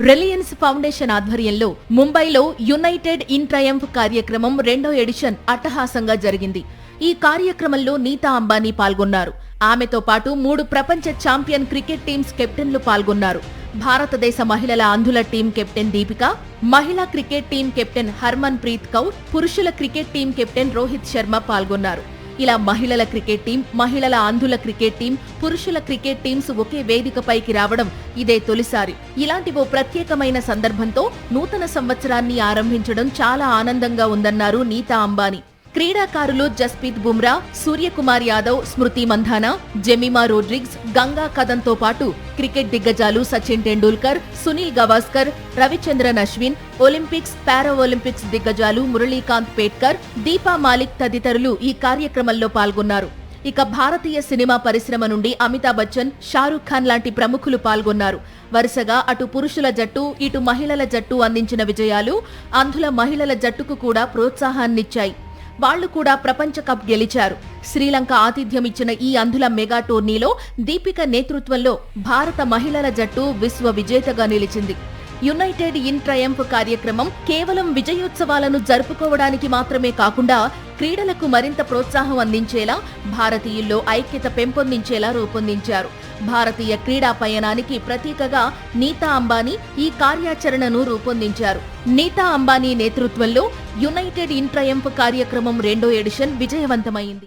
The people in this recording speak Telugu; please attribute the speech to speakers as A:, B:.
A: రిలయన్స్ ఫౌండేషన్ ఆధ్వర్యంలో ముంబైలో యునైటెడ్ ఇన్ ట్రయంఫ్ కార్యక్రమం 2వ ఎడిషన్ అట్టహాసంగా జరిగింది. ఈ కార్యక్రమంలో నీతా అంబానీ పాల్గొన్నారు. ఆమెతో పాటు 3 ప్రపంచ ఛాంపియన్ క్రికెట్ టీమ్స్ కెప్టెన్లు పాల్గొన్నారు. భారతదేశ మహిళల అంధుల టీం కెప్టెన్ దీపిక, మహిళా cricket team captain Harmanpreet Kaur, పురుషుల cricket team captain Rohit Sharma పాల్గొన్నారు. ఇలా మహిళల క్రికెట్ టీం, మహిళల అంధుల క్రికెట్ టీం, పురుషుల క్రికెట్ టీమ్స్ ఒకే వేదికపైకి రావడం ఇదే తొలిసారి. ఇలాంటి ఓ ప్రత్యేకమైన సందర్భంతో నూతన సంవత్సరాన్ని ఆరంభించడం చాలా ఆనందంగా ఉందన్నారు నీతా అంబానీ. క్రీడాకారులు జస్ప్రీత్ బుమ్రా, సూర్యకుమార్ యాదవ్, స్మృతి మంధానా, జెమిమా రోడ్రిగ్స్, గంగా కదన్తో పాటు క్రికెట్ దిగ్గజాలు సచిన్ టెండూల్కర్, సునీల్ గవాస్కర్, రవిచంద్రన్ అశ్విన్, ఒలింపిక్స్, పారా ఒలింపిక్స్ దిగ్గజాలు మురళీకాంత్ పేట్కర్, దీపా మాలిక్ తదితరులు ఈ కార్యక్రమంలో పాల్గొన్నారు. ఇక భారతీయ సినిమా పరిశ్రమ నుండి అమితాబ్ బచ్చన్, షారూఖ్ ఖాన్ లాంటి ప్రముఖులు పాల్గొన్నారు. వరుసగా అటు పురుషుల జట్టు, ఇటు మహిళల జట్టు అందించిన విజయాలు అంధుల మహిళల జట్టుకు కూడా ప్రోత్సాహాన్నిచ్చాయి. వాళ్లు కూడా ప్రపంచ కప్ గెలిచారు. శ్రీలంక ఆతిథ్యం ఇచ్చిన ఈ అంధుల మెగా టోర్నీలో దీపిక నేతృత్వంలో భారత మహిళల జట్టు విశ్వ విజేతగా నిలిచింది. యునైటెడ్ ఇన్ ట్రయంఫ్ కార్యక్రమం కేవలం విజయోత్సవాలను జరుపుకోవడానికి మాత్రమే కాకుండా క్రీడలకు మరింత ప్రోత్సాహం అందించేలా, భారతీయుల్లో ఐక్యత పెంపొందించేలా రూపొందించారు. భారతీయ క్రీడా పయనానికి ప్రతీకగా నీతా అంబానీ ఈ కార్యాచరణను రూపొందించారు. నీతా అంబానీ నేతృత్వంలో యునైటెడ్ ఇన్ ట్రయంఫ్ కార్యక్రమం 2వ ఎడిషన్ విజయవంతమైంది.